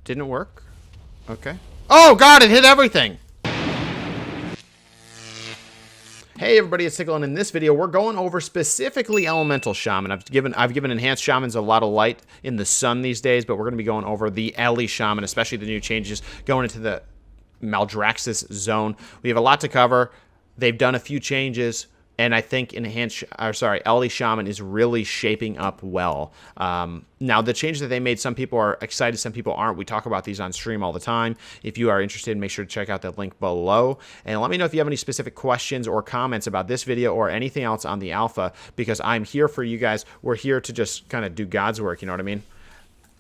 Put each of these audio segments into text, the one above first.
Didn't work? Okay. Oh, God, it hit everything! Hey everybody, it's Tiqqle, and in this video we're going over specifically Elemental Shaman. I've given Enhanced Shamans a lot of light in the sun these days, but we're going to be going over the Ellie Shaman, especially the new changes going into the Maldraxxus zone. We have a lot to cover. They've done a few changes, and I think Ellie Shaman is really shaping up well. Now, the changes that they made, some people are excited, some people aren't. We talk about these on stream all the time. If you are interested, make sure to check out the link below. And let me know if you have any specific questions or comments about this video or anything else on the alpha, because I'm here for you guys. We're here to just kind of do God's work, you know what I mean?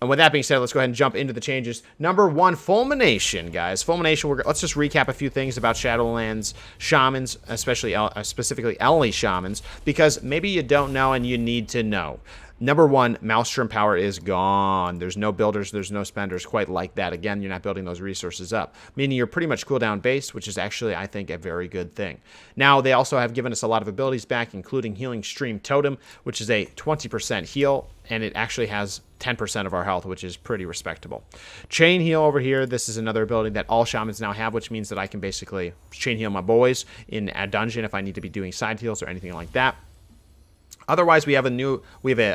And with that being said, let's go ahead and jump into the changes. Number one, Fulmination, guys. Fulmination, let's just recap a few things about Shadowlands Shamans, especially specifically Ellie Shamans, because maybe you don't know and you need to know. Number one, Maelstrom power is gone. There's no builders, there's no spenders quite like that. Again, you're not building those resources up, meaning you're pretty much cooldown based, which is actually, I think, a very good thing. Now, they also have given us a lot of abilities back, including Healing Stream Totem, which is a 20% heal, and it actually has 10% of our health, which is pretty respectable. Chain Heal over here, this is another ability that all Shamans now have, which means that I can basically chain heal my boys in a dungeon if I need to be doing side heals or anything like that. Otherwise, we have a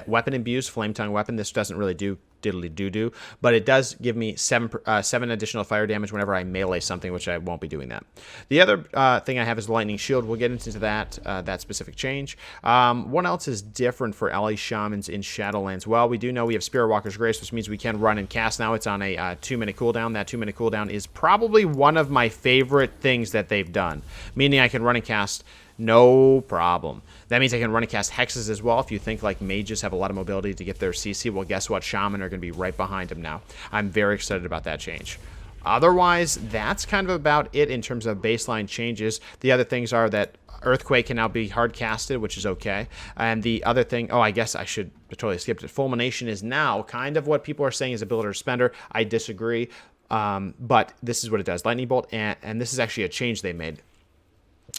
weapon imbues, Flame Tongue weapon. This doesn't really do diddly-doo-doo, but it does give me 7 additional fire damage whenever I melee something, which I won't be doing that. The other thing I have is Lightning Shield. We'll get into that specific change. What else is different for Ellie Shamans in Shadowlands? Well, we do know we have Spirit Walker's Grace, which means we can run and cast now. It's on a 2-minute cooldown. That 2-minute cooldown is probably one of my favorite things that they've done, meaning I can run and cast no problem. That means I can run and cast hexes as well. If you think like mages have a lot of mobility to get their CC, well, guess what? Shaman are going to be right behind them now. I'm very excited about that change. Otherwise, that's kind of about it in terms of baseline changes. The other things are that Earthquake can now be hard casted, which is okay. And the other thing, oh, I guess I should have totally skipped it. Fulmination is now kind of what people are saying is a builder spender. I disagree, but this is what it does. Lightning Bolt, and this is actually a change they made,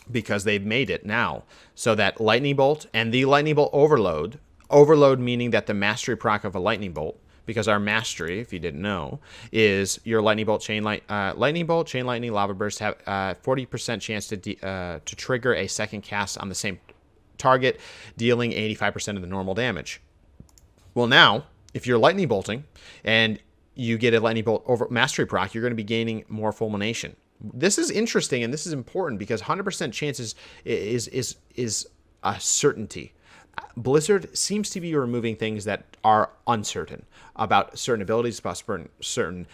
because they've made it now so that Lightning Bolt and the Lightning Bolt Overload meaning that the mastery proc of a Lightning Bolt, because our mastery, if you didn't know, is your Lightning Bolt, Lightning Bolt, Chain Lightning, Lava Burst have 40% chance to trigger a second cast on the same target, dealing 85% of the normal damage. Well, now, if you're Lightning Bolting and you get a Lightning Bolt over mastery proc, you're going to be gaining more Fulmination. This is interesting, and this is important because 100% chances is a certainty. Blizzard seems to be removing things that are uncertain about certain abilities, about certain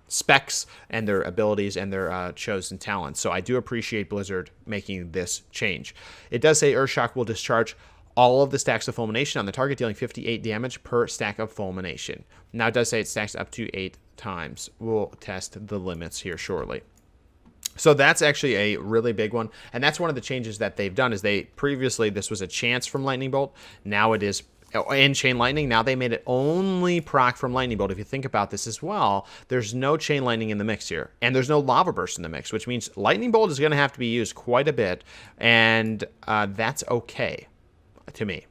specs and their abilities and their chosen talents. So I do appreciate Blizzard making this change. It does say Earthshock will discharge all of the stacks of Fulmination on the target, dealing 58 damage per stack of Fulmination. Now it does say it stacks up to 8 times. We'll test the limits here shortly. So that's actually a really big one, and that's one of the changes that they've done. Is previously this was a chance from Lightning Bolt, now it is and Chain Lightning. Now they made it only proc from Lightning Bolt. If you think about this as well, there's no Chain Lightning in the mix here, and there's no Lava Burst in the mix, which means Lightning Bolt is going to have to be used quite a bit, and that's okay to me.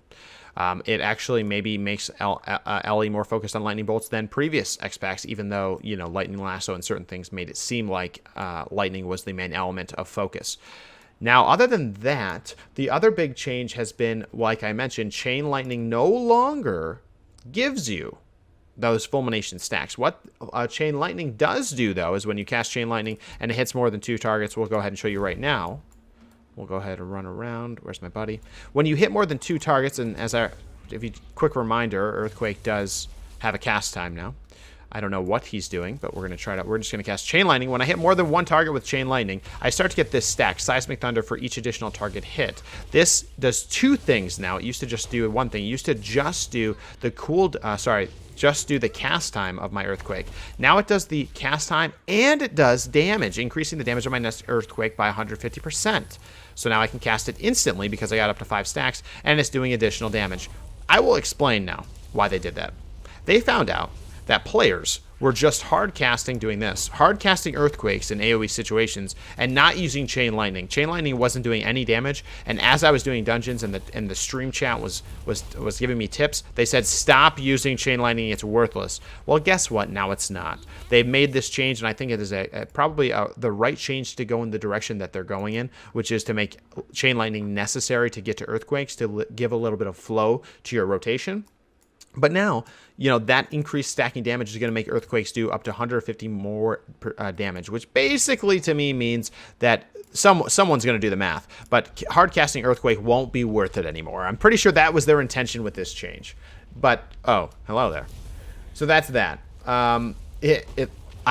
It actually maybe makes Ellie more focused on lightning bolts than previous X-Packs, even though, you know, Lightning Lasso and certain things made it seem like lightning was the main element of focus. Now, other than that, the other big change has been, like I mentioned, Chain Lightning no longer gives you those Fulmination stacks. What Chain Lightning does do, though, is when you cast Chain Lightning and it hits more than 2 targets, we'll go ahead and show you right now. We'll go ahead and run around. Where's my buddy? When you hit more than 2 targets, and quick reminder, Earthquake does have a cast time now. I don't know what he's doing, but we're going to try it out. We're just going to cast Chain Lightning. When I hit more than 1 target with Chain Lightning, I start to get this stack, Seismic Thunder, for each additional target hit. This does 2 things now. It used to just do one thing. It used to just do the just do the cast time of my Earthquake. Now it does the cast time and it does damage, increasing the damage of my next Earthquake by 150%. So now I can cast it instantly because I got up to 5 stacks, and it's doing additional damage. I will explain now why they did that. They found out that players were just hard casting, doing this, hard casting Earthquakes in AoE situations, and not using Chain Lightning. Chain Lightning wasn't doing any damage, and as I was doing dungeons and the stream chat was giving me tips, they said stop using Chain Lightning, it's worthless. Well, guess what? Now it's not. They've made this change, and I think it is probably the right change to go in the direction that they're going in, which is to make Chain Lightning necessary to get to Earthquakes to give a little bit of flow to your rotation. But now, you know, that increased stacking damage is going to make Earthquakes do up to 150 more damage, which basically to me means that someone's going to do the math. But hard casting Earthquake won't be worth it anymore. I'm pretty sure that was their intention with this change. But, oh, hello there. So that's that. I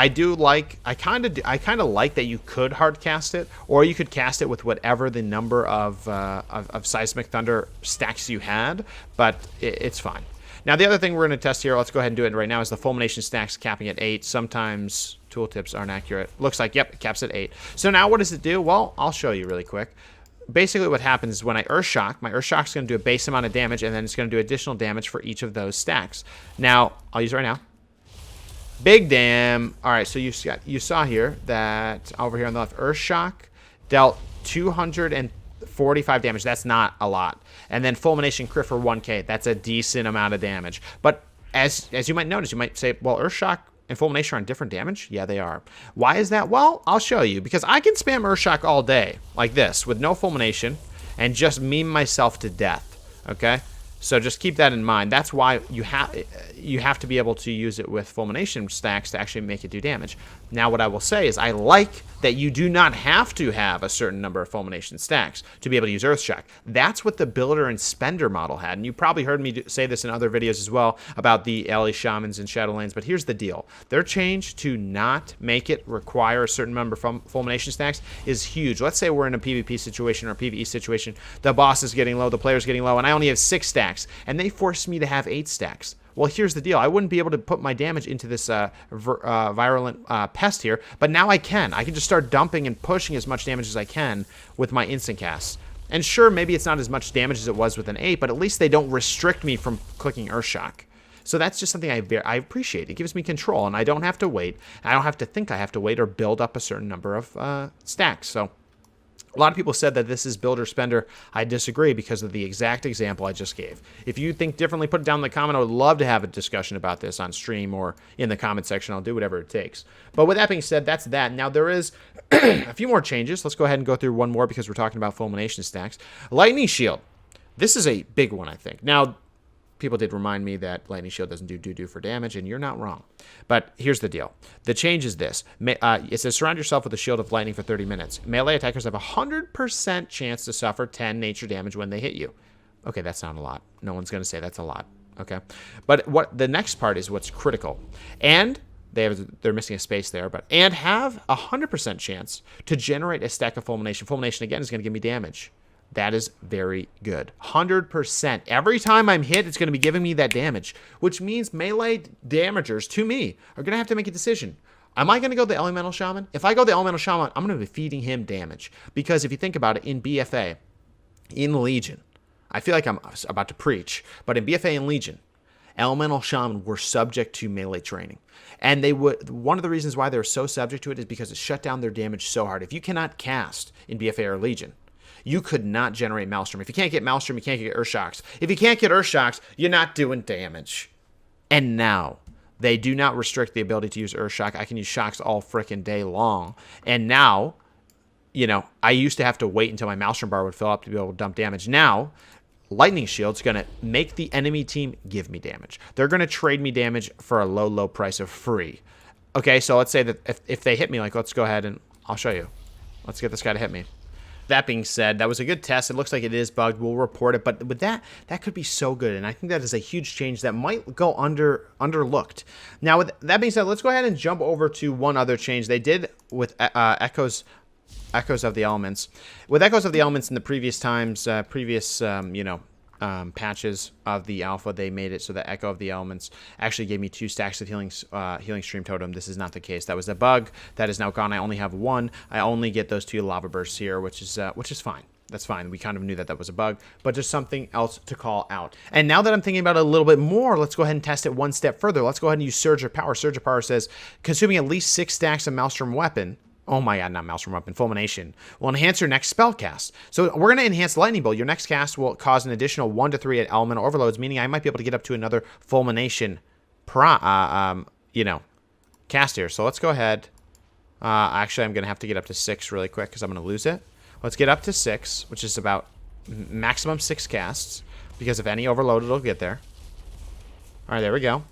kind of like that you could hard cast it, or you could cast it with whatever the number of Seismic Thunder stacks you had, but it's fine. Now, the other thing we're going to test here, let's go ahead and do it right now, is the Fulmination stacks capping at 8. Sometimes tooltips aren't accurate. Looks like, yep, it caps at 8. So now what does it do? Well, I'll show you really quick. Basically what happens is when I Earth Shock, my Earth Shock is going to do a base amount of damage, and then it's going to do additional damage for each of those stacks. Now, I'll use it right now. Big damn. All right, so you saw here that over here on the left, Earth Shock dealt 245 damage. That's not a lot. And then Fulmination crit for 1k. That's a decent amount of damage. But as you might notice, you might say, well, Earth Shock and Fulmination are on different damage? Yeah, they are. Why is that? Well, I'll show you. Because I can spam Earth Shock all day like this with no Fulmination and just meme myself to death. Okay? So just keep that in mind. That's why you have to be able to use it with Fulmination stacks to actually make it do damage. Now, what I will say is I like that you do not have to have a certain number of Fulmination stacks to be able to use Earthshock. That's what the Builder and Spender model had. And you probably heard me say this in other videos as well about the LA Shamans and Shadowlands. But here's the deal. Their change to not make it require a certain number of Fulmination stacks is huge. Let's say we're in a PvP situation or a PvE situation. The boss is getting low, the player's getting low, and I only have 6 stacks. And they force me to have 8 stacks. Well, here's the deal. I wouldn't be able to put my damage into this virulent pest here, but now I can. I can just start dumping and pushing as much damage as I can with my instant casts. And sure, maybe it's not as much damage as it was with an 8, but at least they don't restrict me from clicking Earthshock. So that's just something I appreciate. It gives me control, and I don't have to wait. I don't have to think I have to wait or build up a certain number of stacks. So a lot of people said that this is Builder Spender. I disagree because of the exact example I just gave. If you think differently, put it down in the comment. I would love to have a discussion about this on stream or in the comment section. I'll do whatever it takes. But with that being said, that's that. Now there is a few more changes. Let's go ahead and go through one more because we're talking about Fulmination stacks. Lightning Shield. This is a big one, I think. Now, people did remind me that Lightning Shield doesn't do doo-doo for damage, and you're not wrong. But here's the deal. The change is this. It says surround yourself with a shield of lightning for 30 minutes. Melee attackers have a 100% chance to suffer 10 nature damage when they hit you. Okay, that's not a lot. No one's going to say that's a lot. Okay? But what the next part is what's critical. And they're missing a space there, and have a 100% chance to generate a stack of Fulmination. Fulmination, again, is going to give me damage. That is very good. 100%. Every time I'm hit, it's going to be giving me that damage, which means melee damagers, to me, are going to have to make a decision. Am I going to go the Elemental Shaman? If I go the Elemental Shaman, I'm going to be feeding him damage. Because if you think about it, in BFA, in Legion, I feel like I'm about to preach, but in BFA and Legion, Elemental Shaman were subject to melee training. And one of the reasons why they're so subject to it is because it shut down their damage so hard. If you cannot cast in BFA or Legion, you could not generate Maelstrom. If you can't get Maelstrom, you can't get Earthshocks. If you can't get Earthshocks, you're not doing damage. And now, they do not restrict the ability to use Earthshock. I can use shocks all frickin' day long. And now, you know, I used to have to wait until my Maelstrom bar would fill up to be able to dump damage. Now, Lightning Shield's going to make the enemy team give me damage. They're going to trade me damage for a low, low price of free. Okay, so let's say that if they hit me, like, let's go ahead and I'll show you. Let's get this guy to hit me. That being said, that was a good test. It looks like it is bugged. We'll report it. But with that could be so good. And I think that is a huge change that might go underlooked. Now, with that being said, let's go ahead and jump over to one other change they did with Echoes of the Elements. With Echoes of the Elements in the previous times, patches of the alpha, they made it so that Echo of the Elements actually gave me 2 stacks of healing stream totem. This is not the case. That was a bug. That is now gone. I only have 1. I only get those 2 lava bursts here, which is fine. That's fine. We kind of knew that that was a bug, but just something else to call out. And now that I'm thinking about it a little bit more, let's go ahead and test it one step further. Let's go ahead and use Surge of Power. Surge of Power says, consuming at least 6 stacks of Maelstrom Weapon. Oh my god, not Maelstrom Weapon, Fulmination will enhance your next spell cast. So we're going to enhance Lightning Bolt. Your next cast will cause an additional 1 to 3 at elemental overloads, meaning I might be able to get up to another Fulmination cast here. So let's go ahead. Actually, I'm going to have to get up to 6 really quick because I'm going to lose it. Let's get up to 6, which is about maximum 6 casts, because if any overload, it'll get there. All right, there we go.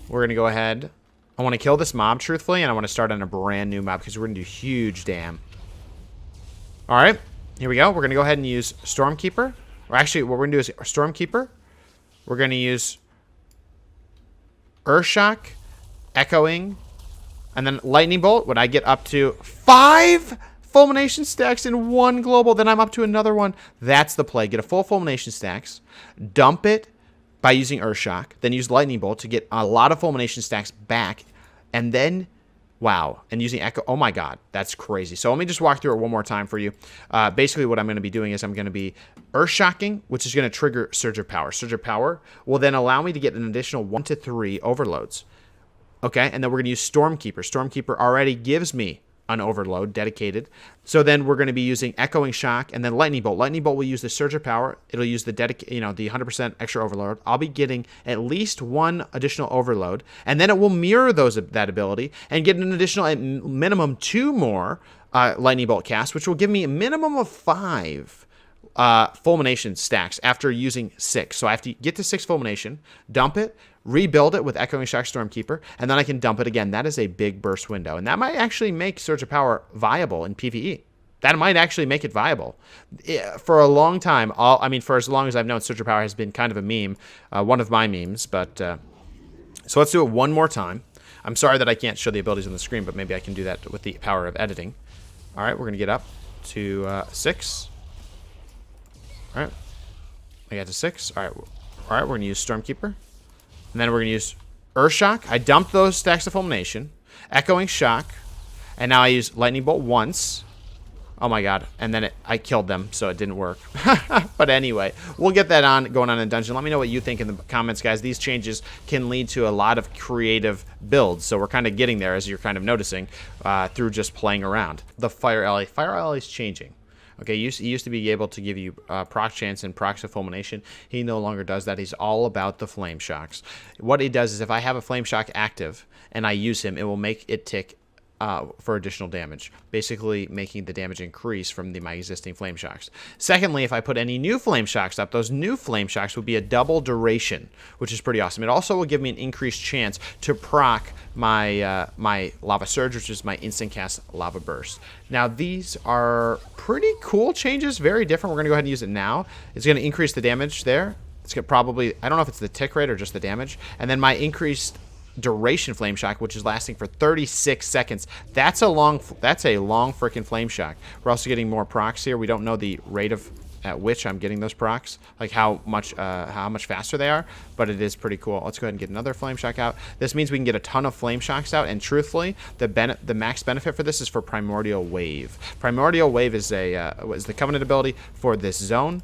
We're going to go ahead. I want to kill this mob, truthfully, and I want to start on a brand new mob because we're going to do huge damn. All right, here we go. We're going to go ahead and use Stormkeeper. Or actually, what we're going to do is Stormkeeper. We're going to use Earthshock, Echoing, and then Lightning Bolt. When I get up to 5 Fulmination stacks in 1 global, then I'm up to another one. That's the play. Get a full Fulmination stacks, dump it by using Earthshock, then use Lightning Bolt to get a lot of Fulmination stacks back, and then, wow, and using Echo. Oh my god, that's crazy. So let me just walk through it one more time for you. Basically, what I'm going to be doing is I'm going to be Earthshocking, which is going to trigger Surge of Power. Surge of Power will then allow me to get an additional 1 to 3 overloads. Okay, and then we're going to use Stormkeeper. Stormkeeper already gives me an overload dedicated. So then we're going to be using Echoing Shock and then Lightning Bolt. Lightning Bolt will use the Surge of Power. It'll use the the 100% extra overload. I'll be getting at least 1 additional overload, and then it will mirror that ability and get an additional, at minimum, 2 more Lightning Bolt casts, which will give me a minimum of 5 Fulmination stacks after using 6. So I have to get to 6 Fulmination, dump it, rebuild it with Echoing Shock Stormkeeper, and then I can dump it again. That is a big burst window, and that might actually make Surge of Power viable in PvE. That might actually make it viable. For a long time, for as long as I've known, Surge of Power has been kind of a meme, one of my memes, but so let's do it one more time. I'm sorry that I can't show the abilities on the screen, but maybe I can do that with the power of editing. All right, we're going to get up to 6. All right, I got to 6. All right, we're going to use Stormkeeper. And then we're going to use Earthshock. I dumped those stacks of Fulmination. Echoing Shock. And now I use Lightning Bolt once. Oh my god. And then I killed them, so it didn't work. But anyway, we'll get that going on in Dungeon. Let me know what you think in the comments, guys. These changes can lead to a lot of creative builds. So we're kind of getting there, as you're kind of noticing, through just playing around. The Fire Ally. Fire Ally is changing. Okay, he used to be able to give you proc chance and procs of Fulmination. He no longer does that. He's all about the Flame Shocks. What he does is if I have a Flame Shock active and I use him, it will make it tick for additional damage, basically making the damage increase from my existing Flame Shocks. Secondly, if I put any new Flame Shocks up, those new Flame Shocks will be a double duration, which is pretty awesome. It also will give me an increased chance to proc my Lava Surge, which is my instant cast Lava Burst. Now, these are pretty cool changes, very different. We're going to go ahead and use it now. It's going to increase the damage there. It's going to probably, I don't know if it's the tick rate or just the damage. And then my increased duration Flame Shock, which is lasting for 36 seconds. That's a long freaking Flame Shock. We're also getting more procs here. We don't know the rate at which I'm getting those procs, like how much faster they are, but it is pretty cool. Let's go ahead and get another Flame Shock out. This means we can get a ton of Flame Shocks out, and truthfully, the max benefit for this is for Primordial Wave. Primordial Wave is the Covenant ability for this zone,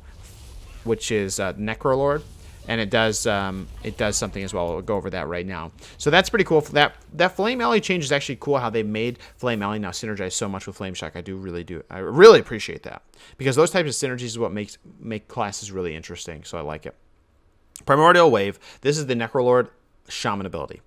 which is Necrolord. And it does something as well. We'll go over that right now. So that's pretty cool. That Flame Ally change is actually cool. How they made Flame Ally now synergize so much with Flame Shock. I really appreciate that, because those types of synergies is what make classes really interesting. So I like it. Primordial Wave. This is the Necrolord Shaman ability.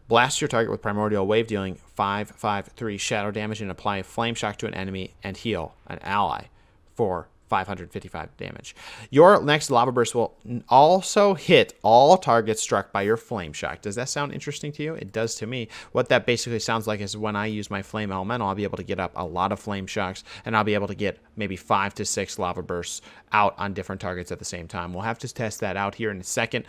Blast your target with Primordial Wave, dealing 5/5/3 shadow damage, and apply a Flame Shock to an enemy and heal an ally for 555 damage. Your next Lava Burst will also hit all targets struck by your Flame Shock. Does that sound interesting to you? It does to me. What that basically sounds like is when I use my Flame Elemental, I'll be able to get up a lot of Flame Shocks, and I'll be able to get maybe 5 to 6 Lava Bursts out on different targets at the same time. We'll have to test that out here in a second.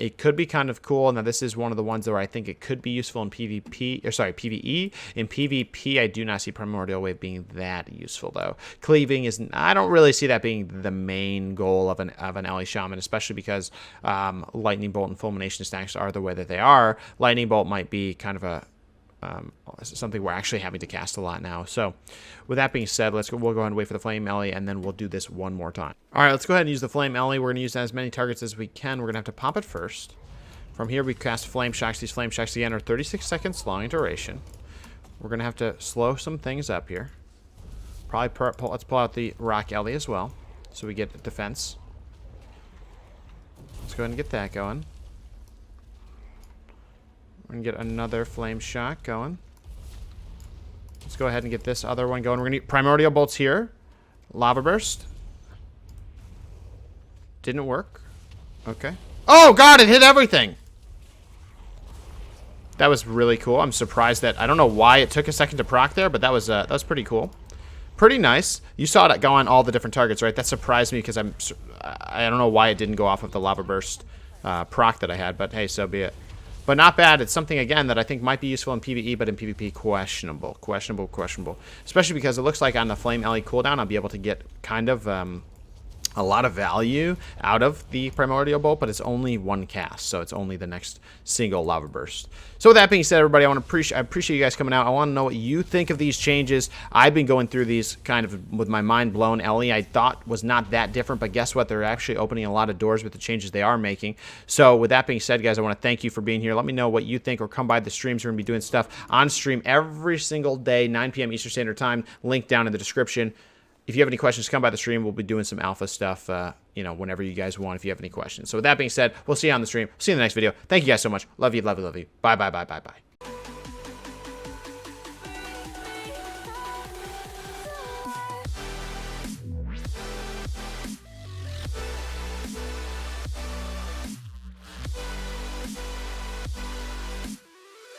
It could be kind of cool. Now, this is one of the ones where I think it could be useful in PvE. In PvP, I do not see Primordial Wave being that useful, though. Cleaving is, I don't really see that being the main goal of an Ally Shaman, especially because Lightning Bolt and Fulmination stacks are the way that they are. Lightning Bolt might be kind of something we're actually having to cast a lot now. So with that being said, we'll go ahead and wait for the Flame Ellie, and then we'll do this one more time. All right, let's go ahead and use the Flame Ellie. We're going to use as many targets as we can. We're going to have to pop it first. From here, we cast Flame Shocks. These Flame Shocks, again, are 36 seconds long in duration. We're going to have to slow some things up here. Probably let's pull out the Rock Ellie as well, so we get defense. Let's go ahead and get that going. We're going to get another Flame Shock going. Let's go ahead and get this other one going. We're going to get Primordial Bolts here. Lava Burst. Didn't work. Okay. Oh, God, it hit everything. That was really cool. I'm surprised that... I don't know why it took a second to proc there, but that was pretty cool. Pretty nice. You saw it go on all the different targets, right? That surprised me because I don't know why it didn't go off of the Lava Burst proc that I had, but hey, so be it. But not bad. It's something, again, that I think might be useful in PvE, but in PvP, questionable. Questionable. Especially because it looks like on the Flame Ellie cooldown, I'll be able to get kind of a lot of value out of the Primordial Bolt, but it's only one cast, so it's only the next single Lava Burst. So with that being said, everybody, I appreciate you guys coming out. I want to know what you think of these changes. I've been going through these kind of with my mind blown. Ellie, I thought was not that different, but guess what? They're actually opening a lot of doors with the changes they are making. So with that being said, guys, I want to thank you for being here. Let me know what you think, or come by the streams. We're going to be doing stuff on stream every single day, 9 p.m. Eastern Standard Time. Link down in the description. If you have any questions, come by the stream. We'll be doing some alpha stuff, whenever you guys want, if you have any questions. So with that being said, we'll see you on the stream. See you in the next video. Thank you guys so much. Love you, love you, love you. Bye, bye, bye, bye, bye.